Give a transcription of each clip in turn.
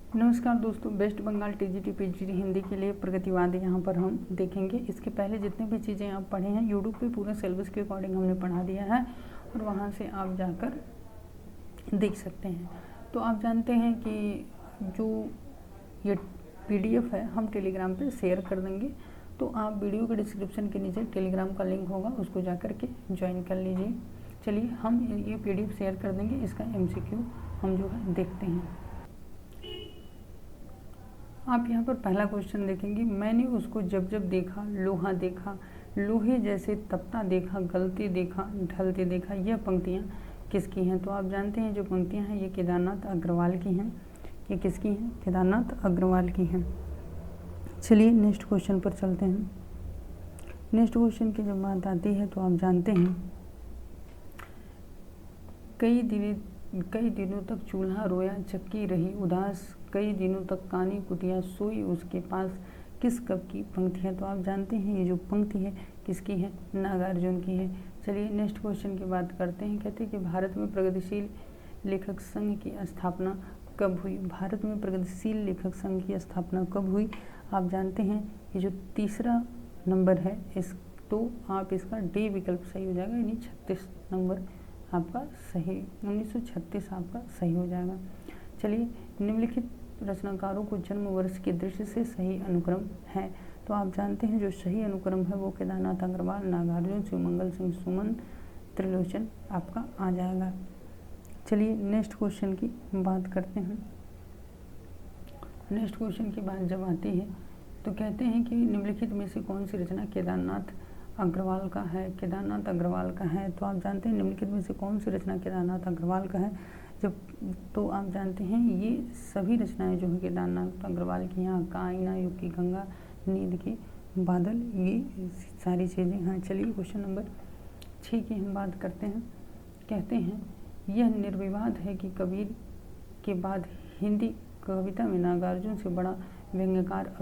नमस्कार दोस्तों, West Bengal TGT PGT Hindi के लिए प्रगतिवाद यहाँ पर हम देखेंगे। इसके पहले जितने भी चीज़ें आप पढ़े हैं यूट्यूब पे पूरे सिलेबस के अकॉर्डिंग हमने पढ़ा दिया है और वहाँ से आप जाकर देख सकते हैं। तो आप जानते हैं कि जो ये पीडीएफ है हम टेलीग्राम पे शेयर कर देंगे, तो आप वीडियो के डिस्क्रिप्शन के नीचे टेलीग्राम का लिंक होगा, उसको जा कर के ज्वाइन कर लीजिए। चलिए हम ये पीडीएफ शेयर कर देंगे, इसका एमसीक्यू हम जो है देखते हैं। आप यहाँ पर पहला क्वेश्चन देखेंगे, मैंने उसको जब जब देखा लोहा देखा, लोहे जैसे तपता देखा, गलते देखा, ढलते देखा। यह पंक्तियाँ किसकी हैं? तो आप जानते हैं जो पंक्तियाँ हैं ये केदारनाथ अग्रवाल की हैं। ये किसकी हैं? केदारनाथ अग्रवाल की हैं। चलिए नेक्स्ट क्वेश्चन पर चलते हैं। नेक्स्ट क्वेश्चन की जब बात आती है तो आप जानते हैं कई दिनों तक चूल्हा रोया, चक्की रही उदास, कई दिनों तक कानी कुटिया सोई उसके पास। किस कवि की पंक्ति है? तो आप जानते हैं ये जो पंक्ति है किसकी है? नागार्जुन की है। चलिए नेक्स्ट क्वेश्चन की बात करते हैं। कहते हैं कि भारत में प्रगतिशील लेखक संघ की स्थापना कब हुई? भारत में प्रगतिशील लेखक संघ की स्थापना कब हुई? आप जानते हैं ये जो तीसरा नंबर है तो आप इसका डी विकल्प सही हो जाएगा, यानी 36 नंबर आपका सही, 1936 आपका सही हो जाएगा। चलिए निम्नलिखित रचनाकारों को जन्म वर्ष की दृष्टि से सही अनुक्रम है। तो आप जानते हैं जो सही अनुक्रम है वो केदारनाथ अग्रवाल, नागार्जुन, शिवमंगल सिंह सुमन, त्रिलोचन आपका आ जाएगा। चलिए नेक्स्ट क्वेश्चन की बात करते हैं। नेक्स्ट क्वेश्चन की बात जब आती है तो कहते हैं कि निम्नलिखित में से कौन सी रचना केदारनाथ अग्रवाल का है? केदारनाथ अग्रवाल का है। तो आप जानते हैं निम्नलिखित में से कौन सी रचना केदारनाथ अग्रवाल का है? तो आप जानते हैं ये सभी रचनाएं जो है केदारनाथ अग्रवाल की, यहाँ का आईना, युग की गंगा, नींद के बादल, ये सारी चीज़ें हैं। चलिए क्वेश्चन नंबर 6 की हम बात करते हैं। कहते हैं यह निर्विवाद है कि कबीर के बाद हिंदी कविता में नागार्जुन से बड़ा व्यंग्यकार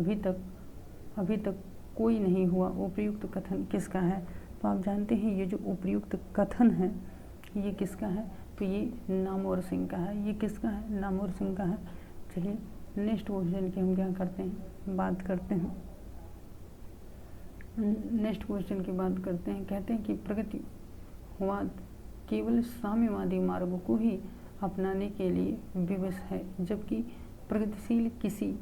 अभी तक कोई नहीं हुआ। उपयुक्त कथन किसका है? तो आप जानते हैं ये जो उपयुक्त कथन है ये किसका है? तो ये नामवर सिंह का है। ये किसका है? नामवर सिंह का है। चलिए नेक्स्ट क्वेश्चन की हम क्या करते हैं, बात करते हैं। नेक्स्ट क्वेश्चन की बात करते हैं। कहते हैं कि प्रगतिवाद केवल साम्यवादी मार्ग को ही अपनाने के लिए विवश है, जबकि प्रगतिशील किसी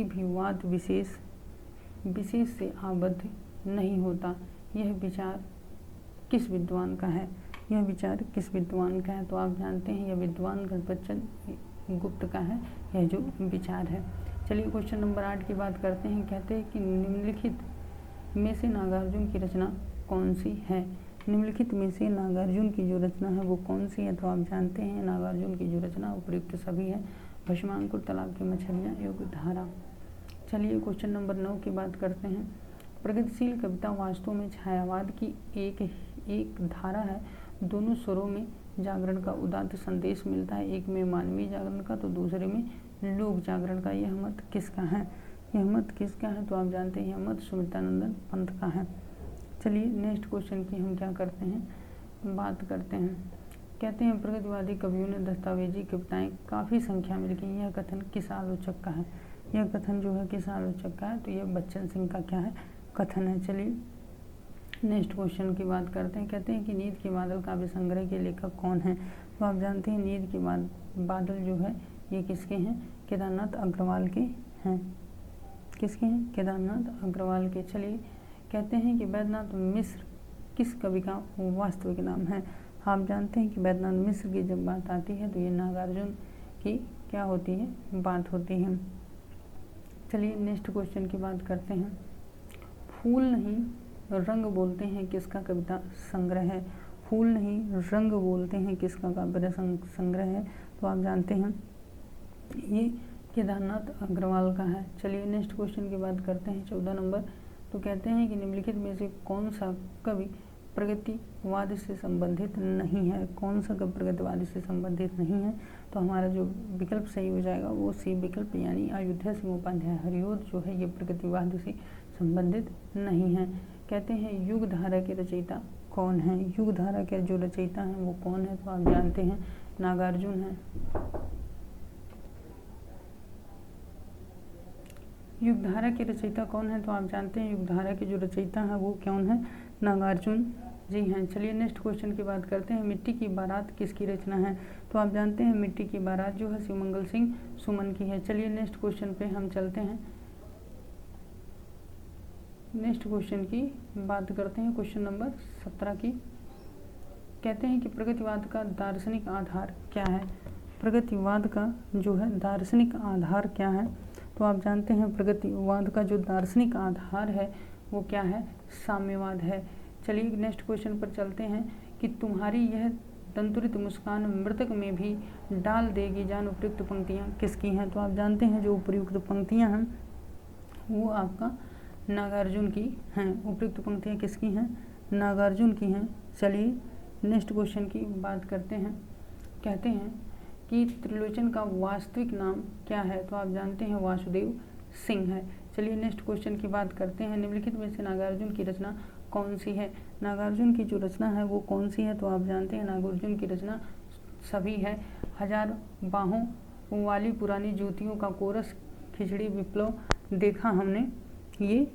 भी वाद विशेष से आबद्ध नहीं होता। यह विचार किस विद्वान का है? यह विचार किस विद्वान का है? तो आप जानते हैं यह विद्वान गणपतचंद गुप्त का है यह जो विचार है। चलिए क्वेश्चन नंबर 8 की बात करते हैं। कहते हैं कि निम्नलिखित में से नागार्जुन की रचना कौन सी है? निम्नलिखित में से नागार्जुन की जो रचना है वो कौन सी है? तो आप जानते हैं नागार्जुन की जो रचना उपयुक्त सभी है, भस्मांकुर, तालाब की मछलियाँ, युग धारा। चलिए क्वेश्चन नंबर 9 की बात करते हैं। प्रगतिशील कविता वास्तव में छायावाद की एक धारा है। दोनों स्वरों में जागरण का उदात्त संदेश मिलता है, एक में मानवीय जागरण का तो दूसरे में लोक जागरण का। यह मत किसका है? यह मत किसका है? तो आप जानते हैं यह मत सुमित्रानंदन पंत का है। चलिए नेक्स्ट क्वेश्चन की हम क्या करते हैं, बात करते हैं। कहते हैं प्रगतिवादी कवियों ने दस्तावेजी कविताएं काफ़ी संख्या में लिखी। यह कथन किस आलोचक का है? यह कथन जो है किस आलोचक का है? तो यह बच्चन सिंह का क्या है? कथन है। चलिए नेक्स्ट क्वेश्चन की बात करते हैं। कहते हैं कि नींद के बादल काव्य संग्रह के लेखक कौन हैं? तो आप जानते हैं नींद के बादल जो है ये किसके हैं? केदारनाथ अग्रवाल के हैं। किसके हैं? केदारनाथ अग्रवाल के। चलिए कहते हैं कि वैद्यनाथ मिश्र किस कवि का वास्तविक नाम है? आप जानते हैं कि वैद्यनाथ मिश्र की जब बात आती है तो ये नागार्जुन की क्या होती है? बात होती है। चलिए नेक्स्ट क्वेश्चन की बात करते हैं। फूल नहीं रंग बोलते हैं किसका कविता संग्रह है? फूल नहीं रंग बोलते हैं किसका काव्य संग्रह है? तो आप जानते हैं ये केदारनाथ अग्रवाल का है। चलिए नेक्स्ट क्वेश्चन की बात करते हैं 14 नंबर। तो कहते हैं कि निम्नलिखित में से कौन सा कवि प्रगतिवाद से संबंधित नहीं है? कौन सा कवि प्रगतिवाद से संबंधित नहीं है? तो हमारा जो विकल्प सही हो जाएगा वो सी विकल्प, यानी अयोध्या सिंह उपाध्याय हरिओद जो है ये प्रगतिवाद से संबंधित नहीं है। कहते हैं युग धारा के रचयिता कौन है? युग धारा के जो रचयिता हैं वो कौन है? तो आप जानते हैं नागार्जुन है। युगधारा के रचयिता कौन है? तो आप जानते हैं युगधारा के जो रचयिता हैं वो कौन है? नागार्जुन जी हैं। चलिए नेक्स्ट क्वेश्चन की बात करते हैं। मिट्टी की बारात किसकी रचना है? तो आप जानते हैं मिट्टी की बारात जो है शिवमंगल सिंह सुमन की है। चलिए नेक्स्ट क्वेश्चन पे हम चलते हैं। नेक्स्ट क्वेश्चन की बात करते हैं, क्वेश्चन नंबर 17 की। कहते हैं कि प्रगतिवाद का दार्शनिक आधार क्या है? प्रगतिवाद का जो है दार्शनिक आधार क्या है? तो आप जानते हैं प्रगतिवाद का जो दार्शनिक आधार है वो क्या है? साम्यवाद है। चलिए नेक्स्ट क्वेश्चन पर चलते हैं कि तुम्हारी यह दंतुरित मुस्कान मृतक में भी डाल देगी जान उपयुक्त पंक्तियाँ किसकी हैं? तो आप जानते हैं जो उपयुक्त पंक्तियाँ हैं वो आपका नागार्जुन की हैं। उपयुक्त पंक्तियाँ किसकी हैं? नागार्जुन की हैं। चलिए नेक्स्ट क्वेश्चन की बात करते हैं। कहते हैं कि त्रिलोचन का वास्तविक नाम क्या है? तो आप जानते हैं वासुदेव सिंह है। चलिए नेक्स्ट क्वेश्चन की बात करते हैं। निम्नलिखित में से नागार्जुन की रचना कौन सी है? नागार्जुन की जो रचना है वो कौन सी है? तो आप जानते हैं नागार्जुन की रचना सभी है। हजार बाहों वाली पुरानी जूतियों का कोरस, खिचड़ी, विप्लव देखा हमने, ये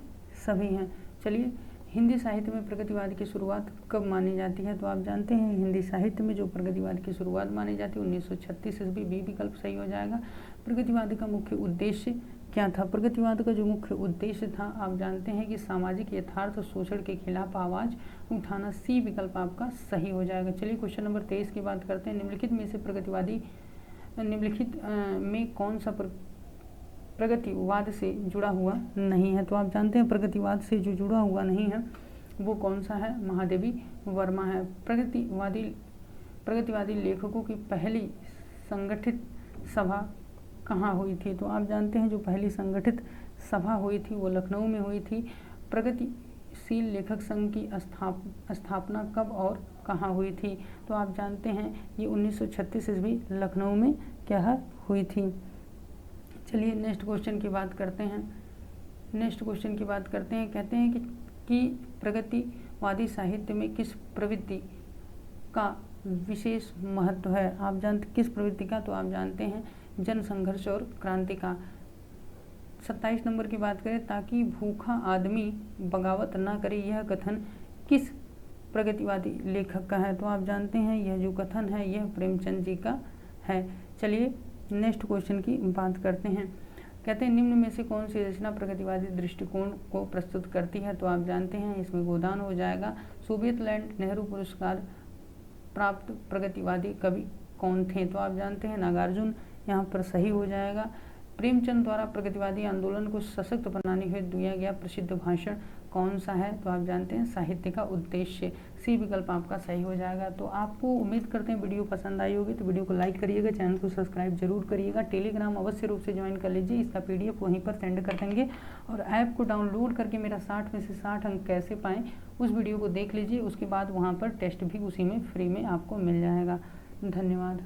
सभी हैं। चलिए हिंदी साहित्य में प्रगतिवाद की शुरुआत कब मानी जाती है? तो आप जानते हैं हिंदी साहित्य में जो प्रगतिवाद की शुरुआत मानी जाती है 1936 ईस्वी। बी विकल्प सही हो जाएगा। प्रगतिवाद का मुख्य उद्देश्य क्या था? प्रगतिवाद का जो मुख्य उद्देश्य था आप जानते हैं कि सामाजिक यथार्थ शोषण के खिलाफ आवाज़ उठाना। सी विकल्प आपका सही हो जाएगा। चलिए क्वेश्चन नंबर 23 की बात करते हैं। निम्नलिखित में से निम्नलिखित में कौन सा प्रगतिवाद से जुड़ा हुआ नहीं है? तो आप जानते हैं प्रगतिवाद से जो जुड़ा हुआ नहीं है वो कौन सा है? महादेवी वर्मा है। प्रगतिवादी लेखकों की पहली संगठित सभा कहाँ हुई थी? तो आप जानते हैं जो पहली संगठित सभा हुई थी वो लखनऊ में हुई थी। प्रगतिशील लेखक संघ की स्थापना कब और कहाँ हुई थी? तो आप जानते हैं ये 1936 ईस्वी लखनऊ में क्या हुई थी। चलिए नेक्स्ट क्वेश्चन की बात करते हैं। कहते हैं कि प्रगतिवादी साहित्य में किस प्रवृत्ति का विशेष महत्व है? आप जानते किस प्रवृत्ति का? तो आप जानते हैं जन संघर्ष और क्रांति का। 27 नंबर की बात करें, ताकि भूखा आदमी बगावत ना करे, यह कथन किस प्रगतिवादी लेखक का है? तो आप जानते हैं यह जो कथन है यह प्रेमचंद जी का है। चलिए नेक्स्ट क्वेश्चन की बात करते हैं। कहते हैं निम्न में से कौन सी रचना प्रगतिवादी दृष्टिकोण को प्रस्तुत करती है? तो आप जानते हैं इसमें गोदान हो जाएगा। सोवियत लैंड नेहरू पुरस्कार प्राप्त प्रगतिवादी कवि कौन थे? तो आप जानते हैं नागार्जुन, यहाँ पर सही हो जाएगा। प्रेमचंद द्वारा प्रगतिवादी आंदोलन को सशक्त बनाने हेतु दिया गया प्रसिद्ध भाषण कौन सा है? तो आप जानते हैं साहित्य का उद्देश्य। सी विकल्प आपका सही हो जाएगा। तो आपको उम्मीद करते हैं वीडियो पसंद आई होगी, तो वीडियो को लाइक करिएगा, चैनल को सब्सक्राइब जरूर करिएगा। टेलीग्राम अवश्य रूप से ज्वाइन कर लीजिए, इसका PDF वहीं पर सेंड कर देंगे। और ऐप को डाउनलोड करके मेरा 60 में से 60 अंक कैसे पाएँ उस वीडियो को देख लीजिए। उसके बाद वहाँ पर टेस्ट भी उसी में फ्री में आपको मिल जाएगा। धन्यवाद।